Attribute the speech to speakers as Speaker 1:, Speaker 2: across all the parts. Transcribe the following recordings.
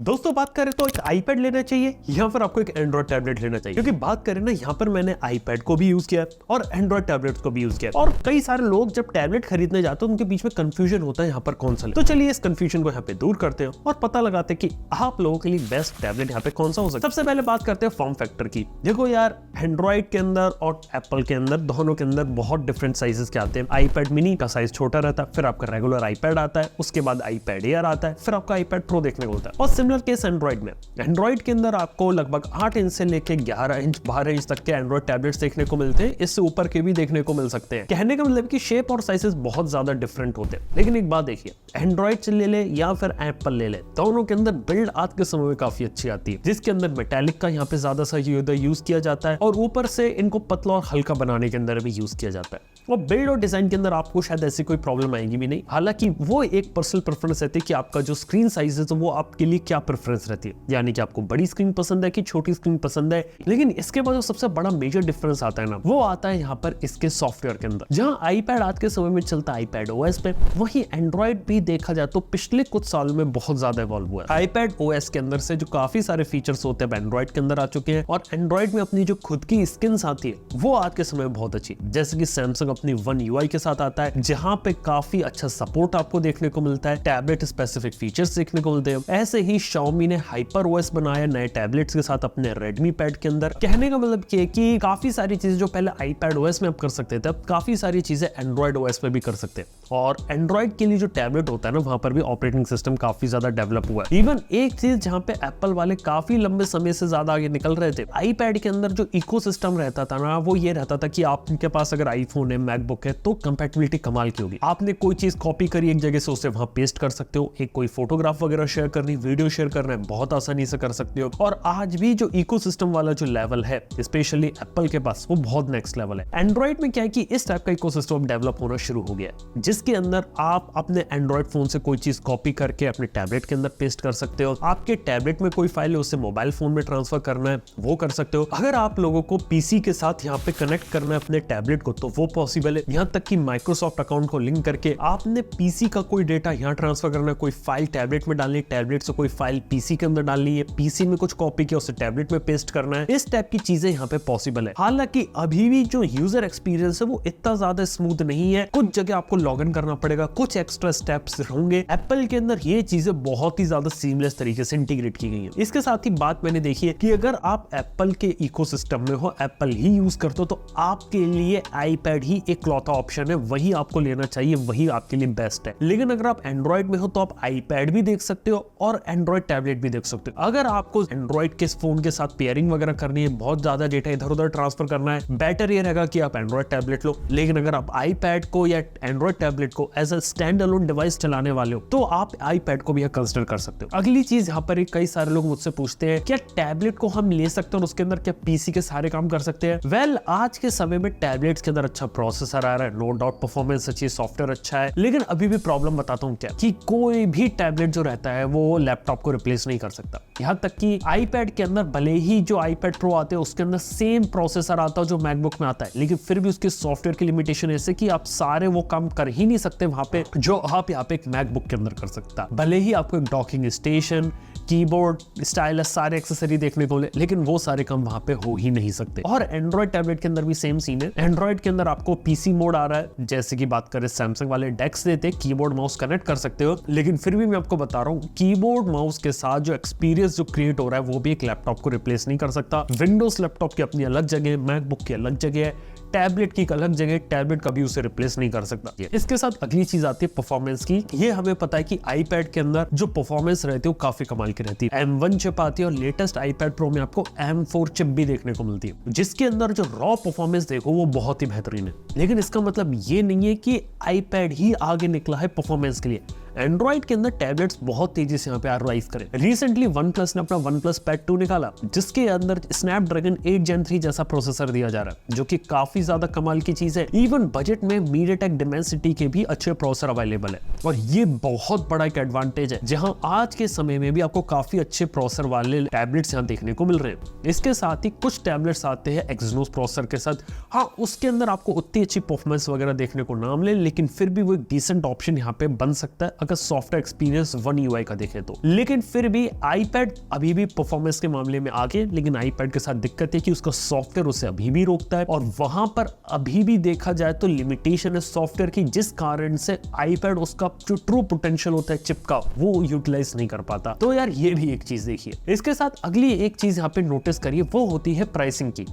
Speaker 1: दोस्तों बात करें तो एक आईपैड लेना चाहिए या फिर आपको एक एंड्रॉइड टैबलेट लेना चाहिए, क्योंकि बात करें ना यहाँ पर मैंने आईपैड को भी यूज किया और एंड्रॉइड टैबलेट को भी यूज किया और कई सारे लोग जब टैबलेट खरीदने जाते हैं उनके बीच में कंफ्यूजन होता है यहाँ पर कौन सा ले। तो चलिए इस कंफ्यूजन को यहाँ पे दूर करते हैं और पता लगाते हैं कि आप लोगों के लिए बेस्ट टैबलेट यहाँ पे कौन सा हो सकता है। सबसे पहले बात करते हैं फॉर्म फैक्टर की। देखो यार, एंड्रॉइड के अंदर और एप्पल के अंदर दोनों के अंदर बहुत डिफरेंट साइजेस के आते हैं। आईपैड मिनी का साइज छोटा रहता है, फिर आपका रेगुलर आईपैड आता है, उसके बाद आईपैड एयर आता है, फिर आपका आईपैड प्रो देखने को मिलता है। और सिमिलर केस एंड्रॉइड में, एंड्रॉइड के अंदर आपको लगभग 8 इंच से लेके 11 इंच 12 इंच तक के एंड्रॉइड टैबलेट्स देखने को मिलते हैं। इससे ऊपर के भी देखने को मिल सकते हैं। कहने का मतलब कि शेप और साइजेस बहुत ज्यादा डिफरेंट होते हैं। लेकिन एक बात देखिए, एंड्रॉइड ले ले या फिर एप्पल ले ले, दोनों के अंदर बिल्ड आज के समय में काफी अच्छी आती है, जिसके अंदर मेटालिक का यहाँ पे ज्यादा सा यूज किया जाता है और ऊपर से इनको पतला और हल्का बनाने के अंदर भी यूज किया जाता है। और बिल्ड और डिजाइन के अंदर आपको शायद ऐसी कोई प्रॉब्लम आएगी भी नहीं। हालांकि वो एक पर्सनल प्रेफरेंस रहती है कि आपका जो स्क्रीन साइज है तो वो आपके लिए क्या प्रेफरेंस रहती है, यानी कि आपको बड़ी स्क्रीन पसंद है कि छोटी स्क्रीन पसंद है। लेकिन इसके बाद जो सबसे बड़ा मेजर डिफरेंस आता है ना, वो आता है यहाँ पर इसके सॉफ्टवेयर के अंदर। जहां आईपैड आज के समय में चलता है आईपैड ओएस पे, वही एंड्रॉइड भी देखा जाए तो पिछले कुछ सालों में बहुत ज्यादा इवॉल्व हुआ है। आईपैड ओएस के अंदर से जो काफी सारे फीचर्स होते हैं एंड्रॉइड के अंदर आ चुके हैं और एंड्रॉइड में अपनी जो खुद की स्किन्स आती है वो आज के समय में बहुत अच्छी, जैसे कि सैमसंग अपनी वन यूआई के साथ आता है, जहां पे काफी अच्छा सपोर्ट आपको देखने को मिलता है, टैबलेट स्पेसिफिक फीचर्स देखने को मिलते हैं। ऐसे ही Xiaomi ने हाइपर ओएस बनाया नए टैबलेट्स के साथ अपने Redmi पैड के अंदर। कहने का मतलब ये कि काफी सारी चीजें जो पहले आईपैड ओएस में आप कर सकते थे, अब काफी सारी चीजें एंड्रॉइड ओएस पे भी कर सकते हैं। और एंड्रॉइड के लिए जो टैबलेट होता है ना, वहां पर भी ऑपरेटिंग सिस्टम काफी ज्यादा डेवलप हुआ है। इवन एक चीज जहां पे एप्पल वाले काफी लंबे समय से ज्यादा आगे निकल रहे थे, आईपैड के अंदर जो इकोसिस्टम रहता था ना, वो ये रहता था कि आपके पास अगर आईफोन है, मैकबुक है, तो कंपैटिबिलिटी कमाल की होगी। आपने कोई चीज कॉपी करी एक जगह से, उसे वहां पेस्ट कर सकते हो। एक कोई फोटोग्राफ वगैरह शेयर करनी, वीडियो शेयर करना है, बहुत आसानी से कर सकते हो। और आज भी जो इकोसिस्टम वाला जो लेवल है स्पेशली एप्पल के पास, वो बहुत नेक्स्ट लेवल है। एंड्रॉइड में क्या है कि इस टाइप का इकोसिस्टम डेवलप होना शुरू हो गया है, जिसके अंदर आप अपने एंड्रॉइड फोन से कोई चीज कॉपी करके अपने टैबलेट के अंदर पेस्ट कर सकते हो। आपके टैबलेट में कोई फाइल है, उसे मोबाइल फोन में ट्रांसफर करना है, वो कर सकते हो। अगर आप लोगों को पीसी के साथ यहाँ पे कनेक्ट करना है अपने टैबलेट को, तो वो पॉसिबल है। यहाँ तक कि माइक्रोसॉफ्ट अकाउंट को लिंक करके आपने पीसी का कोई डेटा यहाँ ट्रांसफर करना है, कोई फाइल टैबलेट में डालनी है, टैबलेट से कोई फाइल पीसी के अंदर डालनी है, पीसी में कुछ कॉपी किया उसे टैबलेट में पेस्ट करना है। इस टाइप की चीजें यहाँ पे पॉसिबल है। हालांकि अभी भी जो यूजर एक्सपीरियंस है वो इतना ज्यादा स्मूथ नहीं है। कुछ जगह आपको लॉग इन करना पड़ेगा, कुछ एक्स्ट्रा स्टेप्स होंगे। एप्पल के अंदर ये चीजें बहुत ही ज्यादा सीमलेस तरीके से इंटीग्रेट की गई है। इसके साथ ही बात मैंने देखी है कि अगर आप एप्पल के इकोसिस्टम में हो, एप्पल ही यूज करते हो, तो आपके लिए आईपैड ही एक लौता ऑप्शन है, वही आपको लेना चाहिए, वही आपके लिए बेस्ट है। लेकिन अगर आप एंड्रॉइड में हो तो आप आईपैड भी देख सकते हो और एंड्रॉइड टैबलेट भी देख सकते हो। अगर आपको एंड्रॉइड के फोन के साथ पेयरिंग वगैरह करनी है, बहुत ज्यादा डेटा इधर उधर ट्रांसफर करना है, बेटर ये रहेगा कि आप एंड्रॉइड टैबलेट लो। लेकिन अगर आप आईपैड को या एंड्रॉइड टैबलेट को as a stand alone device चलाने वाले हो, तो आप आईपैड को भी कंसिडर कर सकते हो। अगली चीज यहाँ पर कई सारे लोग मुझसे पूछते हैं, क्या टैबलेट को हम ले सकते हैं और उसके अंदर क्या पीसी के सारे काम कर सकते हैं? वेल, आज के समय में टैबलेट्स के अंदर अच्छा प्रोसेसर आ रहा है, नो डाउट परफॉर्मेंस अच्छी, सॉफ्टवेयर अच्छा है। लेकिन अभी भी प्रॉब्लम बताता हूँ क्या, कि कोई भी टैबलेट जो रहता है वो लैपटॉप को रिप्लेस नहीं कर सकता। यहाँ तक कि आईपैड के अंदर भले ही जो आईपैड प्रो आते हैं उसके अंदर सेम प्रोसेसर आता है जो मैकबुक में आता है, लेकिन फिर भी उसके सॉफ्टवेयर की लिमिटेशन ऐसे कि आप सारे वो काम कर ही नहीं सकते वहां पे जो आप यहाँ पे एक मैकबुक के अंदर कर सकता। भले ही आपको एक डॉकिंग स्टेशन, कीबोर्ड, स्टाइलस, सारे एक्सेसरी देखने को मिले, लेकिन वो सारे काम वहां पे हो ही नहीं सकते। और एंड्रॉइड टैबलेट के अंदर भी सेम सीन है। एंड्रॉइड के अंदर आपको पीसी मोड आ रहा है, जैसे कि बात करें सैमसंग वाले डेक्स देते, कीबोर्ड माउस कनेक्ट कर सकते हो। लेकिन फिर भी मैं आपको बता रहा हूँ, कीबोर्ड माउस के साथ जो एक्सपीरियंस जो क्रिएट हो रहा है वो भी एक लैपटॉप को रिप्लेस नहीं कर सकता। विंडोज लैपटॉप की अपनी अलग जगह, मैकबुक की अलग जगह है, टैबलेट की अलग जगह, टैबलेट कभी उसे रिप्लेस नहीं कर सकता। इसके साथ अगली चीज आती है परफॉर्मेंस की। ये हमें पता है कि आईपैड के अंदर जो परफॉर्मेंस रहती है वो काफी कमाल की रहती है। M1 चिप आती है और लेटेस्ट आईपैड प्रो में आपको M4 चिप भी देखने को मिलती है, जिसके अंदर जो रॉ परफॉर्मेंस देखो वो बहुत ही बेहतरीन है। लेकिन इसका मतलब ये नहीं है कि आईपैड ही आगे निकला है परफॉर्मेंस के लिए। एंड्रॉइड के अंदर टैबलेट्स बहुत तेजी से यहाँ पे अराइव करें। रिसेंटली OnePlus ने अपना OnePlus Pad 2 निकाला, जिसके अंदर स्नैपड्रैगन 8 Gen 3 जैसा प्रोसेसर दिया जा रहा है, जो कि काफी ज्यादा कमाल की चीज है। इवन बजट में MediaTek Dimensity के भी अच्छे प्रोसेसर अवेलेबल है और ये बहुत बड़ा एक एडवांटेज है, जहां आज के समय में भी आपको काफी अच्छे प्रोसेसर वाले टैबलेट्स यहाँ देखने को मिल रहे हैं। इसके साथ ही कुछ टैबलेट्स आते हैं Exynos प्रोसेसर के साथ। हाँ, उसके अंदर आपको उतनी अच्छी परफॉर्मेंस वगैरह देखने को ना मिले, लेकिन फिर भी वो एक डिसेंट ऑप्शन यहाँ पे बन सकता है अगर सॉफ्टवेयर एक्सपीरियंस वन यूआई का देखें तो। लेकिन फिर भी आईपैड अभी भी परफॉर्मेंस के मामले में आगे, लेकिन आईपैड के साथ दिक्कत है कि उसका सॉफ्टवेयर उसे अभी भी रोकता है और वहां पर अभी भी देखा जाए तो लिमिटेशन है सॉफ्टवेयर की, जिस कारण से आईपैड उसका जो ट्रू पोटेंशियल होता है चिप का वो यूटिलाइज नहीं कर पाता। तो यार ये भी एक चीज देखिए। इसके साथ अगली एक चीज यहाँ पे नोटिस करिए, वो होती है प्राइसिंग की।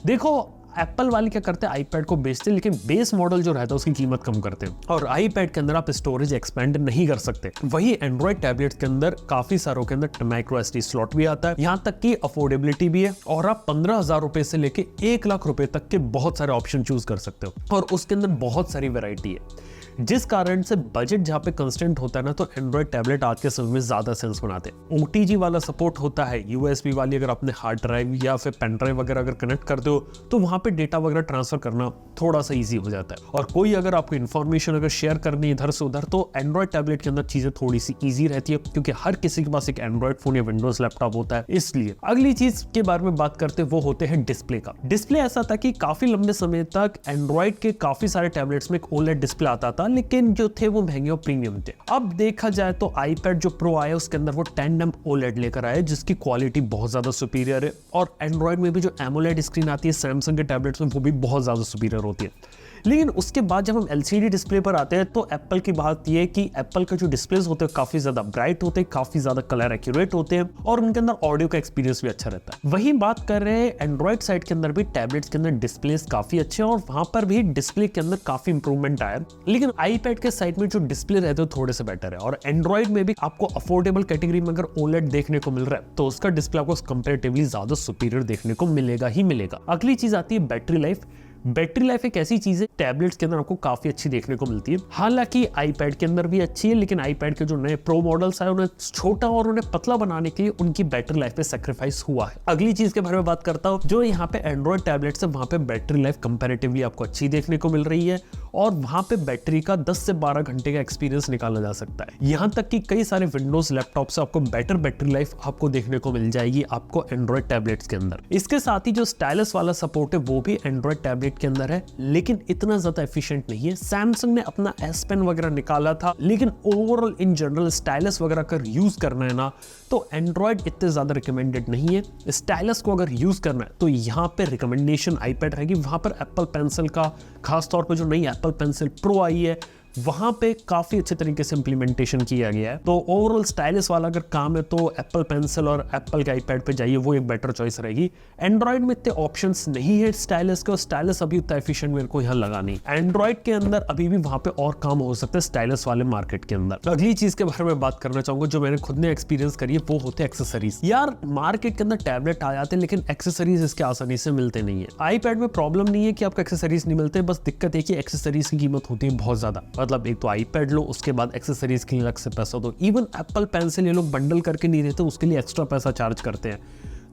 Speaker 1: देखो एप्पल वाले क्या करते हैं, आईपैड को बेचते हैं लेकिन बेस मॉडल जो रहता है उसकी कीमत कम करते हैं और आईपैड के अंदर आप स्टोरेज एक्सपेंड नहीं कर सकते। वही एंड्रॉइड टैबलेट्स के अंदर काफी सारों के अंदर माइक्रो एसडी स्लॉट भी आता है, यहाँ तक कि अफोर्डेबिलिटी भी है और आप 15,000 रुपए से लेके 1 लाख रुपए तक के बहुत सारे ऑप्शन चूज कर सकते हो और उसके अंदर बहुत सारी वेराइटी है, जिस कारण से बजट जहाँ पे कंस्टेंट होता है ना, तो एंड्रॉइड टैबलेट आज के समय में ज्यादा सेंस बनाते हैं। ओटीजी वाला सपोर्ट होता है, यूएसबी वाली अगर अपने हार्ड ड्राइव या फिर पेन ड्राइव वगैरह अगर कनेक्ट करते हो तो वहां पे डेटा वगैरह ट्रांसफर करना थोड़ा सा इजी हो जाता है। और कोई अगर आपको इन्फॉर्मेशन अगर शेयर करनी है इधर से उधर तो एंड्रॉइड टैबलेट के अंदर चीजें थोड़ी सी ईजी रहती है, क्योंकि हर किसी के पास एक एंड्रॉइड फोन या विंडोज लैपटॉप होता है। इसलिए अगली चीज के बारे में बात करते वो होते हैं डिस्प्ले का। डिस्प्ले ऐसा था कि काफी लंबे समय तक एंड्रॉइड के काफी सारे टैबलेट्स में एक ओलेड डिस्प्ले आता था, लेकिन जो थे वो महंगे और प्रीमियम थे। अब देखा जाए तो आईपैड जो प्रो आया उसके अंदर वो टैंडम ओलेड लेकर आए, जिसकी क्वालिटी बहुत ज्यादा सुपीरियर है और एंड्रॉइड में भी जो एमोलेड स्क्रीन आती है सैमसंग के टैबलेट्स में वो भी बहुत ज्यादा सुपीरियर होती है। लेकिन उसके बाद जब हम एलसीडी डिस्प्ले पर आते हैं तो एप्पल की बात यह है कि एप्पल के जो डिस्प्लेस होते हैं काफी ज्यादा ब्राइट होते हैं, काफी ज्यादा कलर एक्यूरेट होते हैं और उनके अंदर ऑडियो का एक्सपीरियंस भी अच्छा रहता है। वही बात कर रहे हैं एंड्रॉइड साइड के अंदर भी टैबलेट्स के अंदर डिस्प्लेस काफी अच्छे हैं और वहां पर भी डिस्प्ले के अंदर काफी इंप्रूवमेंट आया। लेकिन आईपैड के साइड में जो डिस्प्ले रहते हैं थोड़े से बेटर है और एंड्रॉइड में भी आपको अफोर्डेबल कैटेगरी में अगर ओलेड देखने को मिल रहा है तो उसका डिस्प्ले आपको कंपैरेटिवली ज्यादा सुपीरियर देखने को मिलेगा ही मिलेगा। अगली चीज आती है बैटरी लाइफ। बैटरी लाइफ एक ऐसी चीज है टैबलेट्स के अंदर आपको काफी अच्छी देखने को मिलती है, हालांकि आईपैड के अंदर भी अच्छी है, लेकिन आईपैड के जो नए प्रो मॉडल्स आए उन्हें छोटा और उन्हें पतला बनाने के लिए उनकी बैटरी लाइफ पे सैक्रिफाइस हुआ है। अगली चीज के बारे में बात करता हूं, जो यहाँ पे एंड्रॉइड टैबलेट्स है वहां पे बैटरी लाइफ कंपैरेटिवली आपको अच्छी देखने को मिल रही है और वहां पे बैटरी का 10 से 12 घंटे का एक्सपीरियंस निकाला जा सकता है। यहाँ तक कि कई सारे विंडोज लैपटॉप से आपको बेटर बैटरी लाइफ आपको देखने को मिल जाएगी आपको एंड्रॉइड टैबलेट्स के अंदर। इसके साथ ही जो स्टाइलस वाला सपोर्ट है वो भी एंड्रॉइड टैबलेट के अंदर है, लेकिन इतना ज्यादा एफिशिएंट नहीं है। सैमसंग ने अपना एस पेन वगैरह निकाला था, लेकिन ओवरऑल इन जनरल स्टाइलस वगैरह अगर यूज करना है ना तो एंड्रॉइड इतने ज्यादा रिकमेंडेड नहीं है। स्टाइलस को अगर यूज करना है तो यहाँ पे रिकमेंडेशन आईपैड रहेगी। वहां पर एप्पल पेंसिल का खासतौर पर जो नई एप्पल पेंसिल प्रो आई है वहां पे काफी अच्छे तरीके से इंप्लीमेंटेशन किया गया है। तो ओवरऑल स्टाइलिश वाला अगर काम है तो एप्पल पेंसिल और एप्पल के आईपैड पे जाइए, वो एक बेटर चॉइस रहेगी। एंड्रॉइड में इतने ऑप्शंस नहीं है स्टाइलिश के, और स्टाइलिश अभी उतना एफिशिएंट मेरे को यहाँ लगा नहीं। एंड्रॉइड के अंदर अभी भी वहां पे और काम हो सकता है स्टाइलिश वाले मार्केट के अंदर। अगली चीज के बारे में बात करना चाहूंगा जो मैंने खुद ने एक्सपीरियंस करी है, वो होते हैं एक्सेसरीज। यार मार्केट के अंदर टैबलेट आ जाते हैं लेकिन एक्सेसरीज इसके आसानी से मिलते नहीं है। आईपैड में प्रॉब्लम नहीं है कि आपको एक्सेसरीज नहीं मिलते, बस दिक्कत है कि एक्सेसरीज की कीमत होती है बहुत ज्यादा। मतलब एक तो आईपैड लो, उसके बाद एक्सेसरीज के लिए अलग से पैसा दो। इवन एप्पल पेंसिल ये लोग बंडल करके नहीं देते, उसके लिए एक्स्ट्रा पैसा चार्ज करते हैं,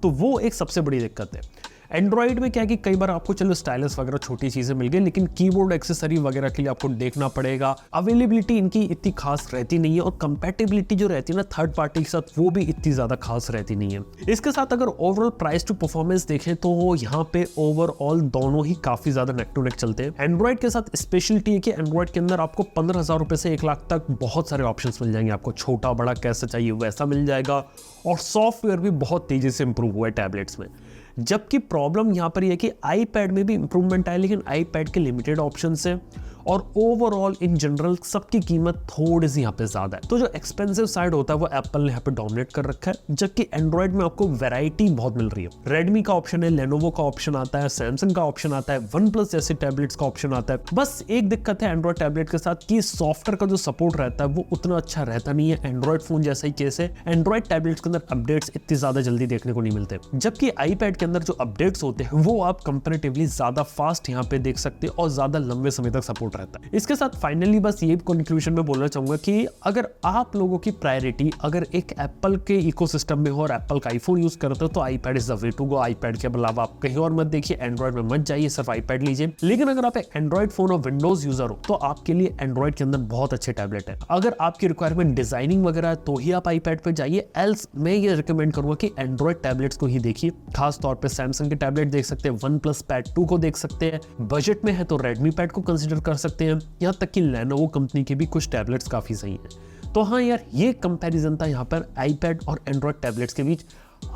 Speaker 1: तो वो एक सबसे बड़ी दिक्कत है। एंड्रॉइड में क्या है कि कई बार आपको चलो स्टाइलस वगैरह छोटी चीजें मिल गई, लेकिन कीबोर्ड एक्सेसरी वगैरह के लिए आपको देखना पड़ेगा। अवेलेबिलिटी इनकी इतनी खास रहती नहीं है और कंपैटिबिलिटी जो रहती है ना थर्ड पार्टी के साथ, वो भी इतनी ज्यादा खास रहती नहीं है। इसके साथ अगर ओवरऑल प्राइस टू परफॉर्मेंस देखें तो यहाँ पे ओवरऑल दोनों ही काफी ज्यादा नेक टू नेक चलते हैं। एंड्रॉइड के साथ स्पेशलिटी है कि एंड्रॉइड के अंदर आपको 15,000 रुपए से 1 लाख तक बहुत सारे ऑप्शन मिल जाएंगे। आपको छोटा बड़ा कैसा चाहिए वैसा मिल जाएगा और सॉफ्टवेयर भी बहुत तेजी से इंप्रूव हुआ है टैबलेट्स में। जबकि प्रॉब्लम यहाँ पर यह है कि आईपैड में भी इंप्रूवमेंट आया, लेकिन आईपैड के लिमिटेड ऑप्शंस हैं और ओवरऑल इन जनरल सबकी कीमत थोड़ी सी यहाँ पे ज्यादा है। तो जो एक्सपेंसिव साइड होता है वो एप्पल ने यहाँ पे डोमिनेट कर रखा है, जबकि एंड्रॉइड में आपको वैरायटी बहुत मिल रही है। रेडमी का ऑप्शन है, लेनोवो का ऑप्शन आता है, सैमसंग का ऑप्शन आता है, वन प्लस जैसे टैबलेट्स का ऑप्शन आता है। बस एक दिक्कत है एंड्रॉइड टैबलेट के साथ कि सॉफ्टवेयर का जो सपोर्ट रहता है वो उतना अच्छा रहता नहीं है। एंड्रॉइड फोन जैसा ही केस है, एंड्रॉइड टैबलेट्स के अंदर अपडेट्स इतनी ज्यादा जल्दी देखने को नहीं मिलते, जबकि आईपैड के अंदर जो अपडेट्स होते हैं वो आप कंपैरेटिवली ज्यादा फास्ट यहाँ पे देख सकते हैं और ज्यादा लंबे समय तक सपोर्ट रहता है। इसके साथ फाइनली बस ये कंक्लूजन में बोलना चाहूंगा कि अगर आप लोगों की प्रायोरिटी अगर एक एप्पल के इकोसिस्टम में हो और एप्पल का आईफोन यूज करते हो तो iPad is the way to go. IPad के अलावा आप कहीं और मत देखिए, एंड्रॉइड में मत जाइए, सिर्फ आईपैड लीजिए। लेकिन अगर आप एक एंड्रॉइड फोन और विंडोज यूजर हो तो आपके लिए एंड्रॉइड के अंदर बहुत अच्छे टैबलेट है। अगर आपकी रिक्वायरमेंट डिजाइनिंग वगैरह है तो ही आप आईपैड पे जाइए, एल्स मैं ये रिकमेंड करूंगा कि एंड्रॉइड टैबलेट्स को ही देखिए। खास तौर पे सैमसंग के टैबलेट देख सकते हैं, वन प्लस पैड 2 को देख सकते हैं, बजट में है तो रेडमी पैड को कंसिडर कर सकते हैं, यहाँ तक कि लेनोवो कंपनी के भी कुछ टैबलेट्स काफी सही हैं। तो हाँ यार, ये कंपैरिजन था यहाँ पर आईपैड और एंड्रॉइड टैबलेट्स के बीच।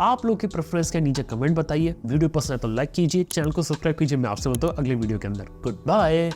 Speaker 1: आप लोग की प्रेफरेंस के नीचे कमेंट बताइए। वीडियो पसंद है तो लाइक कीजिए, चैनल को सब्सक्राइब कीजिए। मैं आपसे मिलता हूँ अगले वीडियो के अंदर। Good bye.